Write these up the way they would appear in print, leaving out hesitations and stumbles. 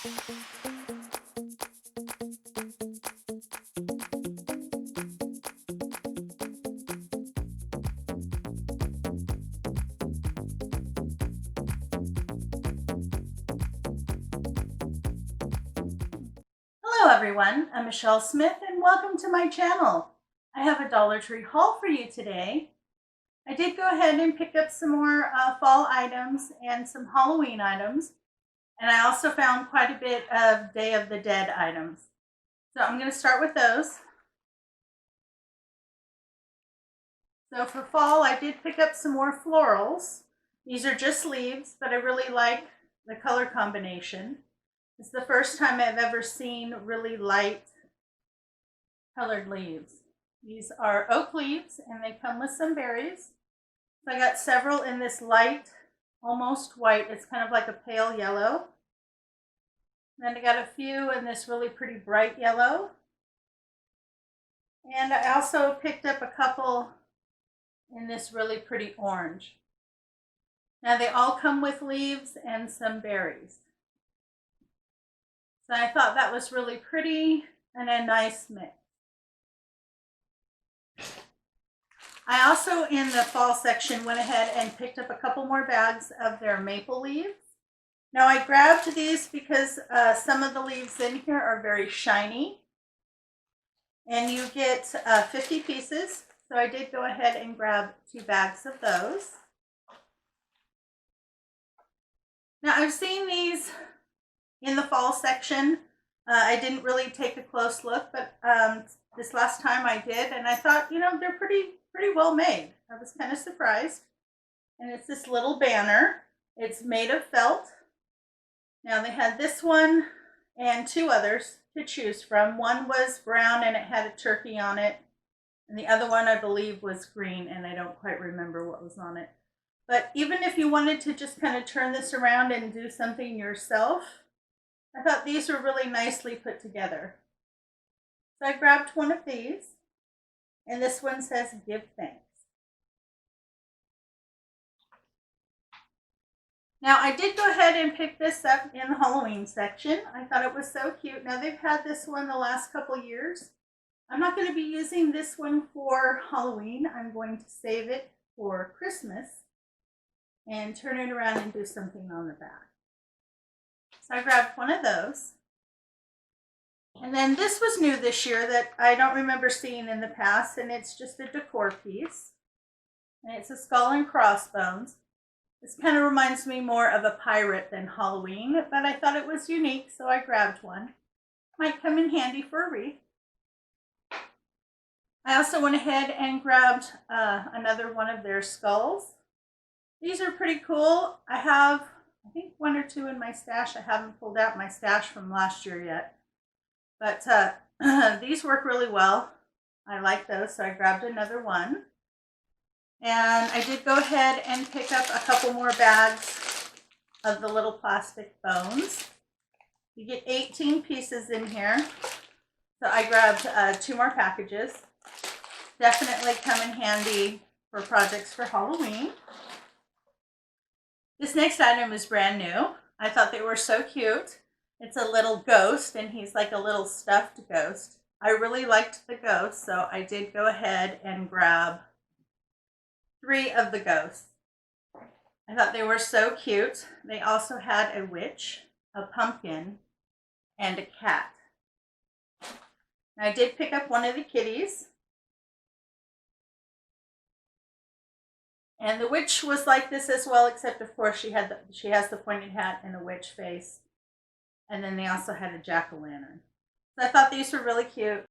Hello everyone, I'm Michelle Smith and welcome to my channel. I have a Dollar Tree haul for you today. I did go ahead and pick up some more fall items and some Halloween items, and I also found quite a bit of Day of the Dead items. So I'm going to start with those. So for fall, I did pick up some more florals. These are just leaves, but I really like the color combination. It's the first time I've ever seen really light colored leaves. These are oak leaves and they come with some berries. So I got several in this light, almost white. It's kind of like a pale yellow. Then I got a few in this really pretty bright yellow. And I also picked up a couple in this really pretty orange. Now they all come with leaves and some berries. So I thought that was really pretty and a nice mix. I also, in the fall section, went ahead and picked up a couple more bags of their maple leaves. Now I grabbed these because some of the leaves in here are very shiny. And you get 50 pieces. So I did go ahead and grab 2 bags of those. Now I've seen these in the fall section. I didn't really take a close look, but this last time I did, and I thought, you know, they're pretty well made. I was kind of surprised. And it's this little banner. It's made of felt. Now they had this one and 2 others to choose from. One was brown and it had a turkey on it. And the other one, I believe, was green, and I don't quite remember what was on it. But even if you wanted to just kind of turn this around and do something yourself, I thought these were really nicely put together. So I grabbed one of these, and this one says, "Give thanks." Now I did go ahead and pick this up in the Halloween section. I thought it was so cute. Now they've had this one the last couple years. I'm not going to be using this one for Halloween. I'm going to save it for Christmas and turn it around and do something on the back. So I grabbed one of those. And then this was new this year that I don't remember seeing in the past, and it's just a decor piece. And it's a skull and crossbones. This kind of reminds me more of a pirate than Halloween, but I thought it was unique, so I grabbed one. Might come in handy for a wreath. I also went ahead and grabbed another one of their skulls. These are pretty cool. I have, I think, 1 or 2 in my stash. I haven't pulled out my stash from last year yet. But these work really well. I like those, so I grabbed another one. And I did go ahead and pick up a couple more bags of the little plastic bones. You get 18 pieces in here. So I grabbed 2 more packages. Definitely come in handy for projects for Halloween. This next item is brand new. I thought they were so cute. It's a little ghost, and he's like a little stuffed ghost. I really liked the ghost, so I did go ahead and grab 3 of the ghosts. I thought they were so cute. They also had a witch, a pumpkin, and a cat. I did pick up one of the kitties. And the witch was like this as well, except of course she has the pointed hat and a witch face. And then they also had a jack-o'-lantern. So I thought these were really cute.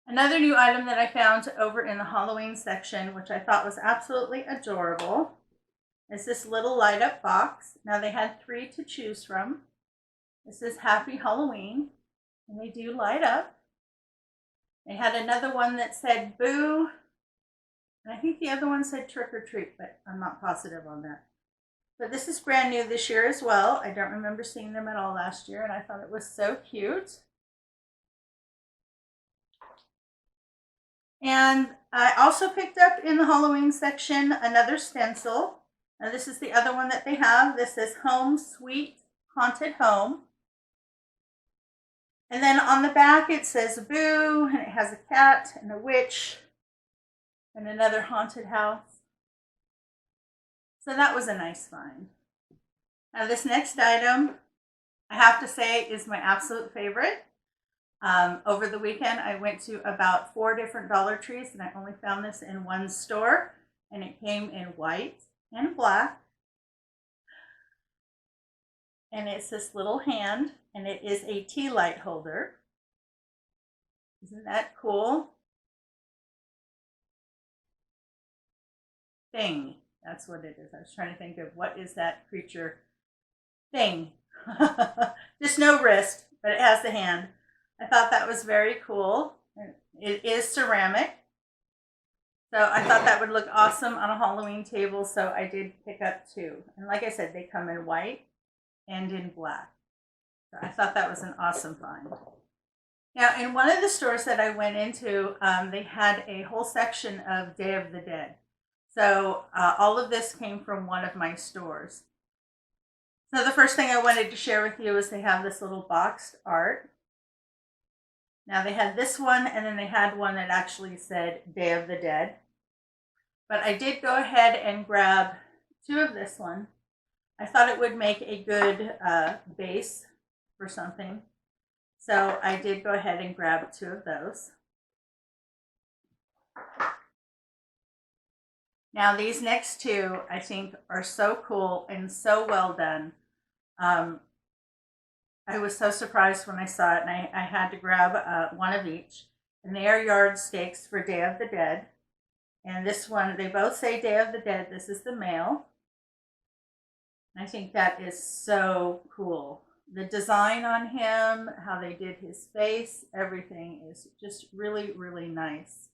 Another new item that I found over in the Halloween section, which I thought was absolutely adorable, is this little light up box. Now they had 3 to choose from. This is Happy Halloween, and they do light up. They had another one that said boo, and I think the other one said trick or treat, but I'm not positive on that. But this is brand new this year as well. I don't remember seeing them at all last year, and I thought it was so cute. And I also picked up in the Halloween section another stencil. Now this is the other one that they have. This is Home Sweet haunted home. And then on the back it says boo, and it has a cat and a witch and another haunted house. So that was a nice find. Now this next item, I have to say, is my absolute favorite. Over the weekend, I went to about 4 different Dollar Trees, and I only found this in one store, and it came in white and black. And it's this little hand, and it is a tea light holder. Isn't that cool? Thing. That's what it is. I was trying to think of what is that creature. Thing. Just no wrist, but it has the hand. I thought that was very cool. It is ceramic. So I thought that would look awesome on a Halloween table, so I did pick up 2. And like I said, they come in white and in black. So I thought that was an awesome find. Now, in one of the stores that I went into, they had a whole section of Day of the Dead. So all of this came from one of my stores. So the first thing I wanted to share with you is they have this little boxed art. Now they had this one, and then they had one that actually said Day of the Dead. But I did go ahead and grab 2 of this one. I thought it would make a good base for something. So I did go ahead and grab 2 of those. Now these next 2, I think, are so cool and so well done. I was so surprised when I saw it, and I had to grab 1 of each. And they are yard stakes for Day of the Dead. And this one, they both say Day of the Dead. This is the male. I think that is so cool. The design on him, how they did his face, everything is just really, really nice.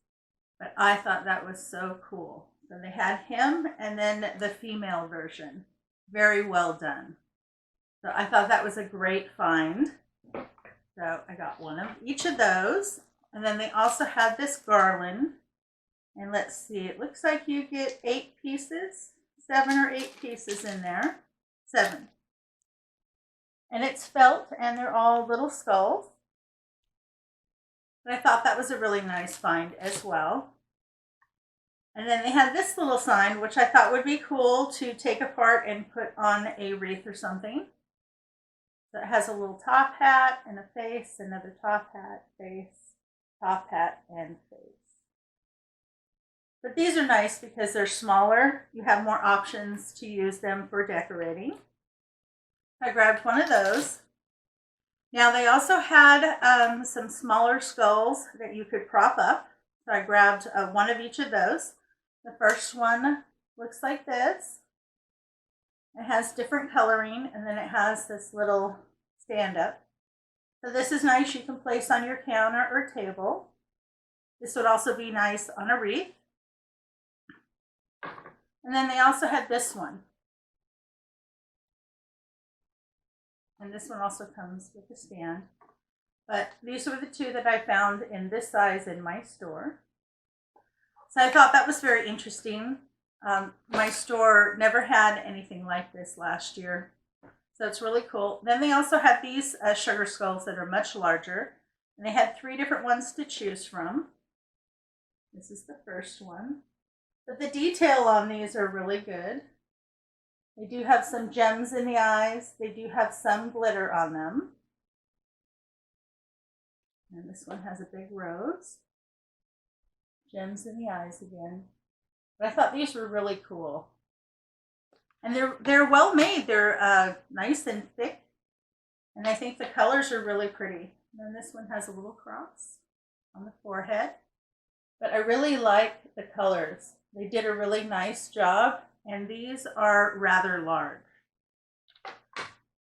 But I thought that was so cool. So they had him and then the female version. Very well done. So I thought that was a great find. So I got 1 of each of those. And then they also had this garland. And let's see, it looks like you get 8 pieces, 7 or 8 pieces in there. 7. And it's felt, and they're all little skulls. But I thought that was a really nice find as well. And then they had this little sign, which I thought would be cool to take apart and put on a wreath or something. So it has a little top hat and a face, another top hat, face, top hat, and face. But these are nice because they're smaller. You have more options to use them for decorating. I grabbed 1 of those. Now they also had some smaller skulls that you could prop up. So I grabbed 1 of each of those. The first one looks like this. It has different coloring, and then it has this little stand-up. So this is nice. You can place on your counter or table. This would also be nice on a wreath. And then they also had this one. And this one also comes with a stand. But these were the 2 that I found in this size in my store. So I thought that was very interesting. My store never had anything like this last year. So it's really cool. Then they also had these sugar skulls that are much larger. And they had 3 different ones to choose from. This is the first one. But the detail on these are really good. They do have some gems in the eyes. They do have some glitter on them. And this one has a big rose. Gems in the eyes again. But I thought these were really cool. And they're well made. They're nice and thick. And I think the colors are really pretty. And then this one has a little cross on the forehead. But I really like the colors. They did a really nice job. And these are rather large.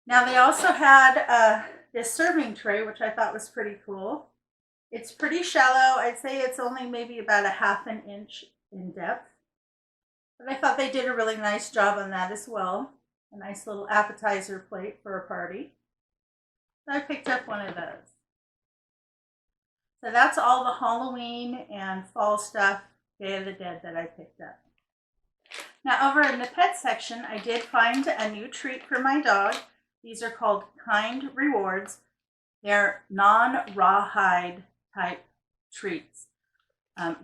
Now they also had this serving tray, which I thought was pretty cool. It's pretty shallow. I'd say it's only maybe about a ½ an inch in depth. But I thought they did a really nice job on that as well. A nice little appetizer plate for a party. So I picked up 1 of those. So that's all the Halloween and fall stuff, Day of the Dead, that I picked up. Now over in the pet section, I did find a new treat for my dog. These are called Kind Rewards. They're non-rawhide type treats.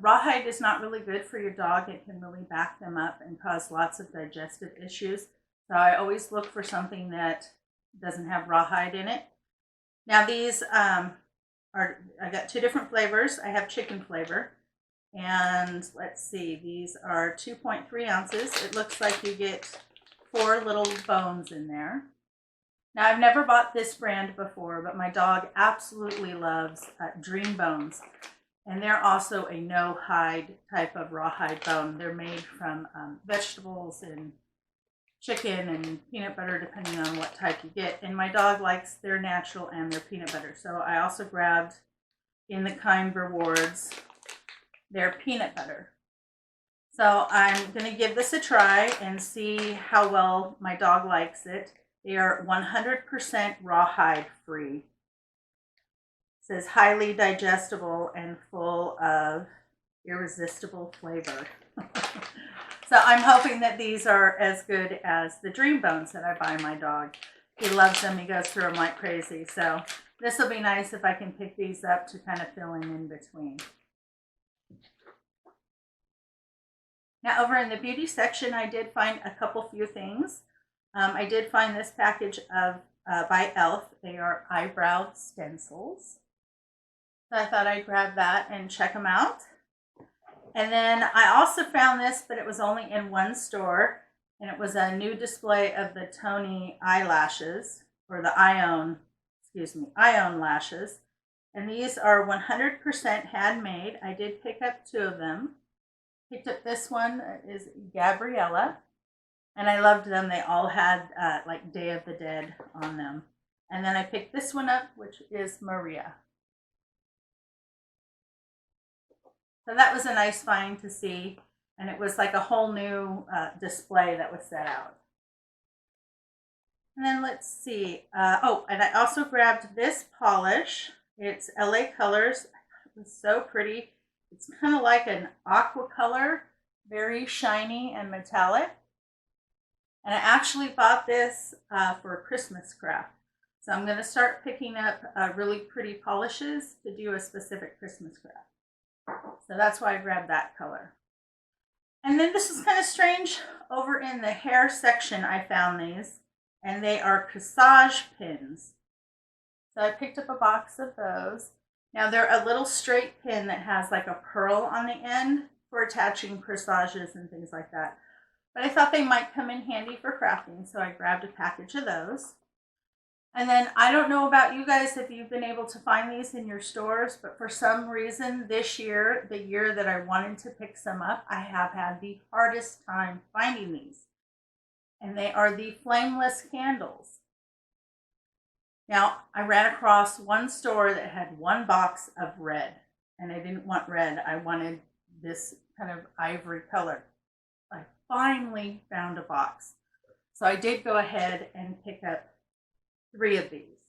Rawhide is not really good for your dog. It can really back them up and cause lots of digestive issues. So I always look for something that doesn't have rawhide in it. Now these I got two different flavors. I have chicken flavor. And let's see, these are 2.3 ounces. It looks like you get 4 little bones in there. Now I've never bought this brand before, but my dog absolutely loves Dream Bones. And they're also a no hide type of rawhide bone. They're made from vegetables and chicken and peanut butter, depending on what type you get. And my dog likes their natural and their peanut butter. So I also grabbed in the Kind Rewards their peanut butter. So I'm going to give this a try and see how well my dog likes it. They are 100% rawhide free. It says highly digestible and full of irresistible flavor. So I'm hoping that these are as good as the Dream Bones that I buy my dog. He loves them. He goes through them like crazy. So this will be nice if I can pick these up to kind of fill in between. Now over in the beauty section, I did find a couple few things. I did find this package of by e.l.f. They are eyebrow stencils. So I thought I'd grab that and check them out. And then I also found this, but it was only in one store. And it was a new display of the Tony eyelashes, or the Ion lashes. And these are 100% handmade. I did pick up 2 of them. Picked up this one, is Gabriella. And I loved them. They all had like Day of the Dead on them. And then I picked this one up, which is Maria. So that was a nice find to see. And it was like a whole new display that was set out. And then let's see. Oh, and I also grabbed this polish. It's LA Colors. It was so pretty. It's kind of like an aqua color, very shiny and metallic. And I actually bought this for a Christmas craft. So I'm going to start picking up really pretty polishes to do a specific Christmas craft. So that's why I grabbed that color. And then this is kind of strange. Over in the hair section, I found these. And they are corsage pins. So I picked up a box of those. Now they're a little straight pin that has like a pearl on the end for attaching corsages and things like that. But I thought they might come in handy for crafting, so I grabbed a package of those. And then I don't know about you guys if you've been able to find these in your stores, but for some reason this year, the year that I wanted to pick some up, I have had the hardest time finding these. And they are the flameless candles. Now, I ran across one store that had one box of red, and I didn't want red. I wanted this kind of ivory color. I finally found a box. So I did go ahead and pick up 3 of these.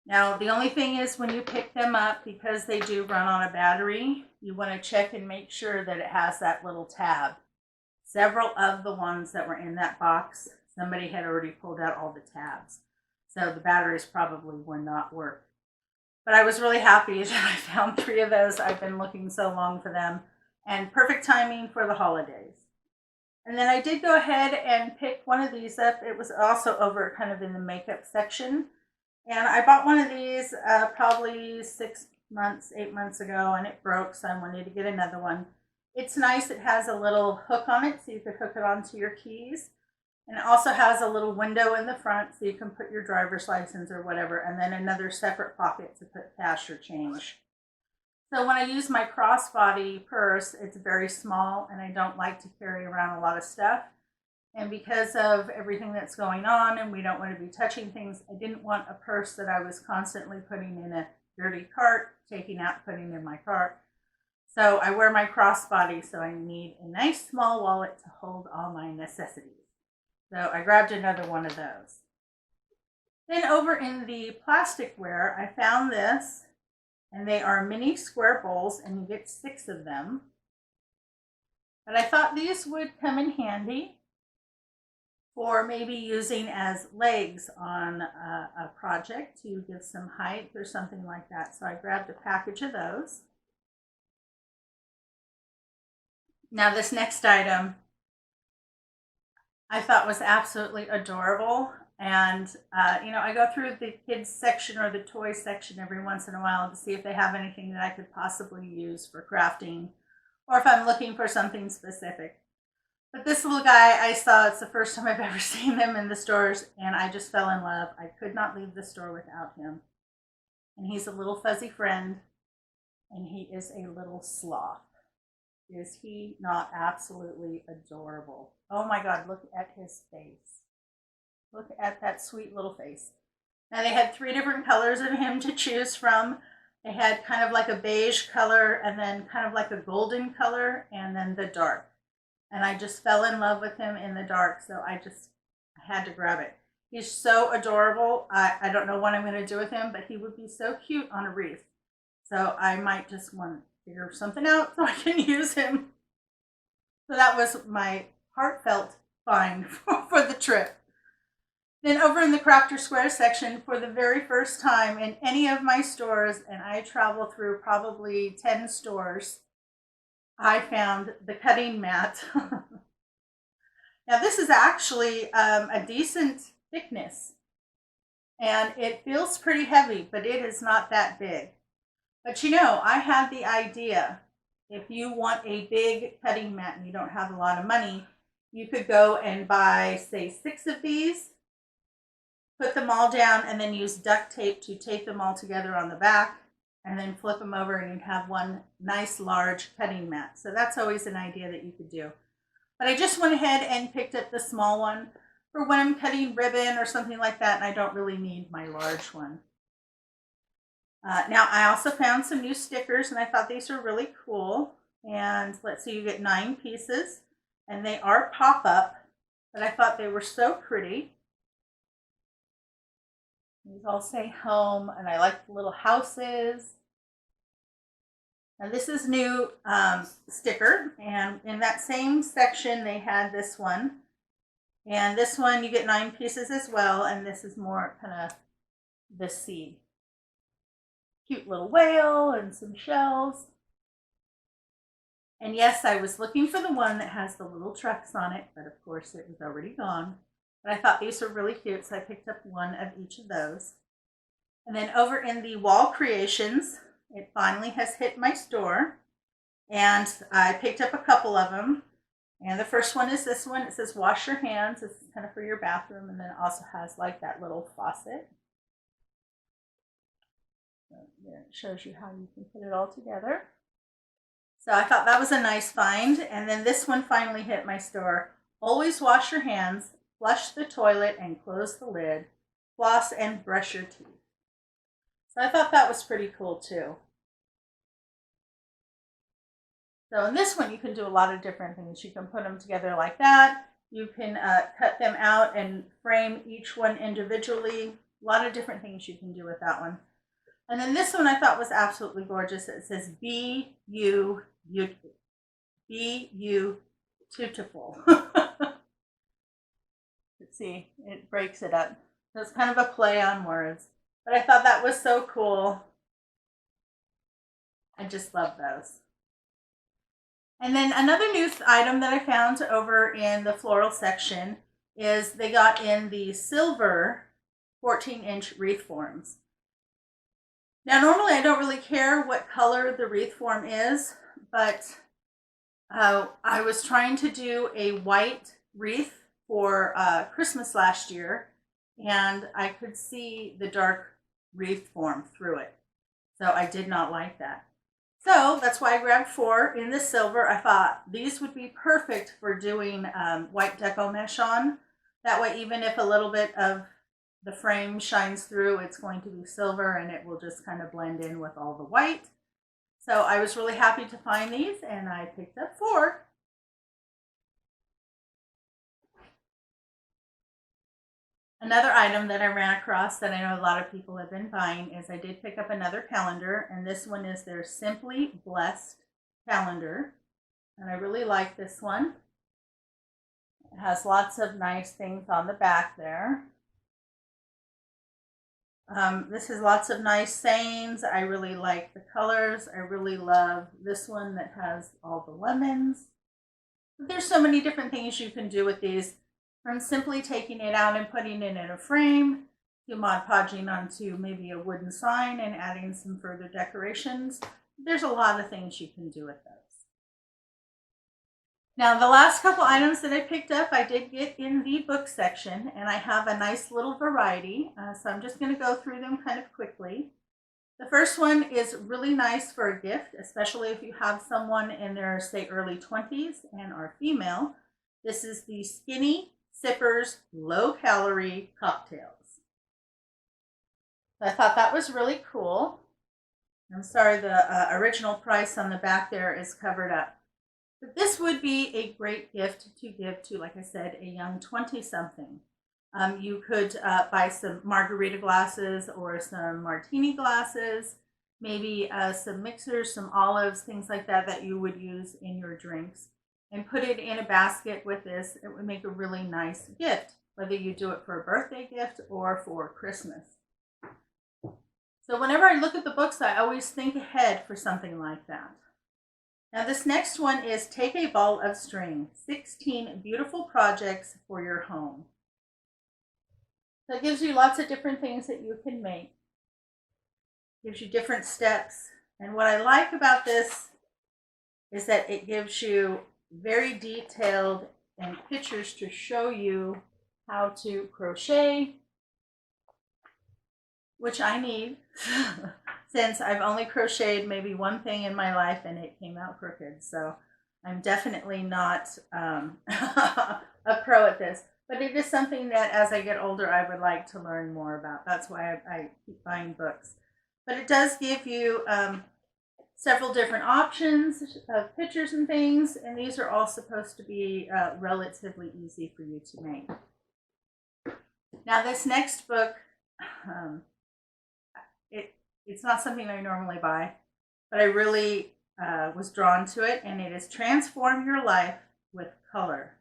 Now, the only thing is when you pick them up, because they do run on a battery, you want to check and make sure that it has that little tab. Several of the ones that were in that box, somebody had already pulled out all the tabs. So the batteries probably would not work. But I was really happy that I found 3 of those. I've been looking so long for them. And perfect timing for the holidays. And then I did go ahead and pick one of these up. It was also over kind of in the makeup section. And I bought one of these probably 8 months ago, and it broke, so I wanted to get another one. It's nice. It has a little hook on it, so you could hook it onto your keys. And it also has a little window in the front, so you can put your driver's license or whatever, and then another separate pocket to put cash or change. So when I use my crossbody purse, it's very small, and I don't like to carry around a lot of stuff. And because of everything that's going on, and we don't want to be touching things, I didn't want a purse that I was constantly putting in a dirty cart, taking out, putting in my cart. So I wear my crossbody, so I need a nice small wallet to hold all my necessities. So I grabbed another one of those. Then over in the plasticware, I found this. And they are mini square bowls, and you get 6 of them. But I thought these would come in handy. for maybe using as legs on a project to give some height or something like that. So I grabbed a package of those. Now this next item I thought was absolutely adorable. And, I go through the kids section or the toy section every once in a while to see if they have anything that I could possibly use for crafting or if I'm looking for something specific. But this little guy I saw, it's the first time I've ever seen them in the stores, and I just fell in love. I could not leave the store without him. And he's a little fuzzy friend, and he is a little sloth. Is he not absolutely adorable? Oh my God, look at his face. Look at that sweet little face. Now they had 3 different colors of him to choose from. They had kind of like a beige color, and then kind of like a golden color, and then the dark. And I just fell in love with him in the dark, so I had to grab it. He's so adorable. I don't know what I'm going to do with him, but he would be so cute on a wreath. So I might just want to figure something out so I can use him. So that was my heartfelt find for the trip. Then over in the Crafter Square section, for the very first time in any of my stores, and I travel through probably 10 stores, I found the cutting mat. Now this is actually a decent thickness, and it feels pretty heavy, but it is not that big. But I had the idea, if you want a big cutting mat and you don't have a lot of money, you could go and buy, say, 6 of these, put them all down, and then use duct tape to tape them all together on the back, and then flip them over, and you'd have one nice large cutting mat. So that's always an idea that you could do. But I just went ahead and picked up the small one for when I'm cutting ribbon or something like that, and I don't really need my large one. Now I also found some new stickers, and I thought these were really cool. And let's see, you get 9 pieces, and they are pop-up, but I thought they were so pretty. These all say home, and I like the little houses. Now this is new sticker, and in that same section they had this one. And this one you get 9 pieces as well, and this is more kind of the sea. Cute little whale and some shells. And yes, I was looking for the one that has the little trucks on it, but of course it was already gone. But I thought these were really cute, so I picked up one of each of those. And then over in the wall creations, it finally has hit my store, and I picked up a couple of them. And the first one is this one. It says wash your hands. This is kind of for your bathroom, and then it also has like that little faucet. So there it shows you how you can put it all together. So I thought that was a nice find. And then this one finally hit my store. Always wash your hands, flush the toilet, and close the lid. Floss and brush your teeth. So I thought that was pretty cool too. So in this one, you can do a lot of different things. You can put them together like that. You can cut them out and frame each one individually. A lot of different things you can do with that one. And then this one I thought was absolutely gorgeous. It says, be you beautiful. Let's see, it breaks it up. So it's kind of a play on words. But I thought that was so cool. I just love those. And then another new item that I found over in the floral section is they got in the silver 14-inch wreath forms. Now normally I don't really care what color the wreath form is, but I was trying to do a white wreath for Christmas last year, and I could see the dark wreath form through it. So I did not like that. So that's why I grabbed 4 in the silver. I thought these would be perfect for doing white deco mesh on. That way, even if a little bit of the frame shines through, it's going to be silver and it will just kind of blend in with all the white. So I was really happy to find these, and I picked up 4. Another item that I ran across that I know a lot of people have been buying is I did pick up another calendar, and this one is their Simply Blessed calendar. And I really like this one. It has lots of nice things on the back there. This has lots of nice sayings. I really like the colors. I really love this one that has all the lemons. There's so many different things you can do with these, from simply taking it out and putting it in a frame to Mod Podging onto maybe a wooden sign and adding some further decorations. There's a lot of things you can do with those. Now, the last couple items that I picked up, I did get in the book section, and I have a nice little variety. So I'm just going to go through them kind of quickly. The first one is really nice for a gift, especially if you have someone in their, say, early 20s and are female. This is the Skinny Sippers Low Calorie Cocktails. I thought that was really cool. I'm sorry, the original price on the back there is covered up. But this would be a great gift to give to, like I said, a young 20-something. You could buy some margarita glasses or some martini glasses, maybe some mixers, some olives, things like that that you would use in your drinks, and put it in a basket with this. It would make a really nice gift, whether you do it for a birthday gift or for Christmas. So whenever I look at the books, I always think ahead for something like that. Now this next one is Take a Ball of String, 16 Beautiful Projects for Your Home. That gives you lots of different things that you can make. Gives you different steps. And what I like about this is that it gives you very detailed and pictures to show you how to crochet, which I need since I've only crocheted maybe one thing in my life and it came out crooked. So I'm definitely not a pro at this. But it is something that as I get older, I would like to learn more about. That's why I keep buying books. But it does give you several different options of pictures and things. And these are all supposed to be relatively easy for you to make. Now this next book, it's not something I normally buy, but I really was drawn to it. And it is Transform Your Life with Color.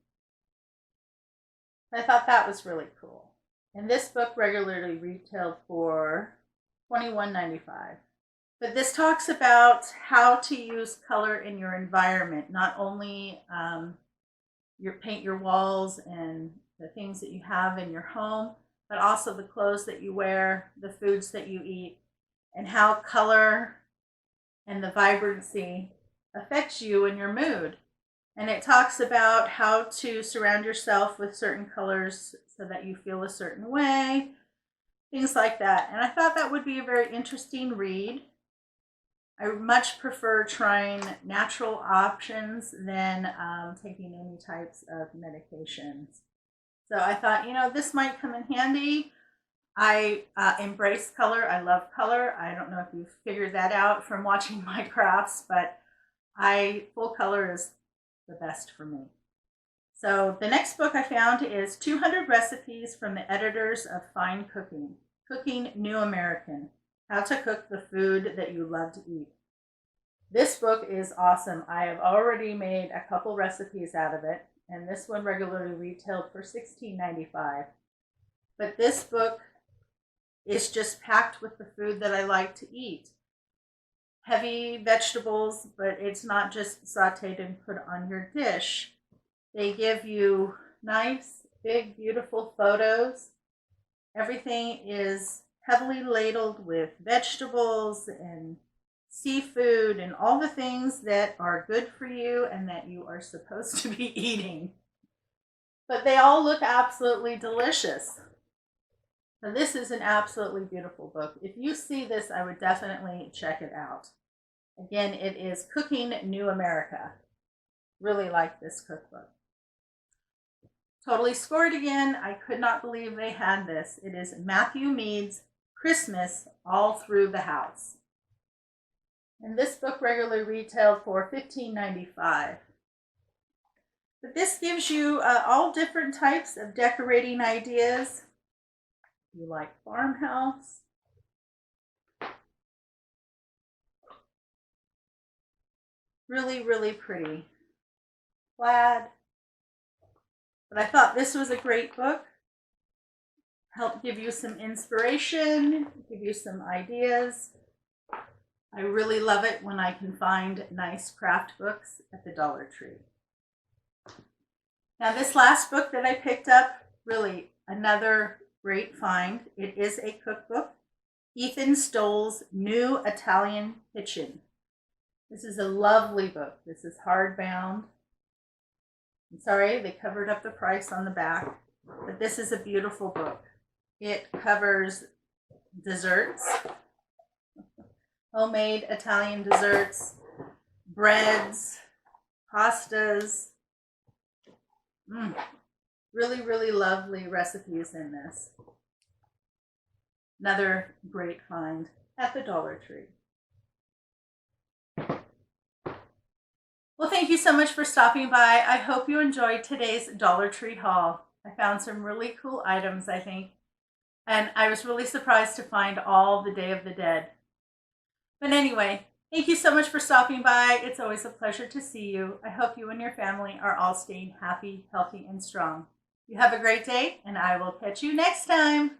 I thought that was really cool. And this book regularly retailed for $21.95. But this talks about how to use color in your environment, not only paint your walls and the things that you have in your home, but also the clothes that you wear, the foods that you eat, and how color and the vibrancy affects you and your mood. And it talks about how to surround yourself with certain colors so that you feel a certain way, things like that. And I thought that would be a very interesting read. I much prefer trying natural options than taking any types of medications. So I thought, this might come in handy. I embrace color. I love color. I don't know if you've figured that out from watching my crafts, but full color is the best for me. So the next book I found is 200 Recipes from the Editors of Fine Cooking, Cooking New American, How to Cook the Food That You Love to Eat. This book is awesome. I have already made a couple recipes out of it, and this one regularly retailed for $16.95. But this book is just packed with the food that I like to eat. Heavy vegetables, but it's not just sauteed and put on your dish. They give you nice, big, beautiful photos. Everything is heavily ladled with vegetables and seafood and all the things that are good for you and that you are supposed to be eating. But they all look absolutely delicious. So this is an absolutely beautiful book. If you see this, I would definitely check it out. Again, it is Cooking New America. Really like this cookbook. Totally Scored again. I could not believe they had this. It is Matthew Mead's Christmas All Through the House. And this book regularly retailed for $15.95. But this gives you all different types of decorating ideas. You like farmhouse, really, really pretty. Plaid, But I thought this was a great book. Help give you some inspiration, give you some ideas. I really love it when I can find nice craft books at the Dollar Tree. Now this last book that I picked up, really another great find. It is a cookbook. Ethan Stoll's New Italian Kitchen. This is a lovely book. This is hardbound. I'm sorry, they covered up the price on the back, but this is a beautiful book. It covers desserts, homemade Italian desserts, breads, pastas. Really, really lovely recipes in this. Another great find at the Dollar Tree. Well, thank you so much for stopping by. I hope you enjoyed today's Dollar Tree haul. I found some really cool items, I think, and I was really surprised to find all the Day of the Dead. But anyway, thank you so much for stopping by. It's always a pleasure to see you. I hope you and your family are all staying happy, healthy, and strong. You have a great day, and I will catch you next time.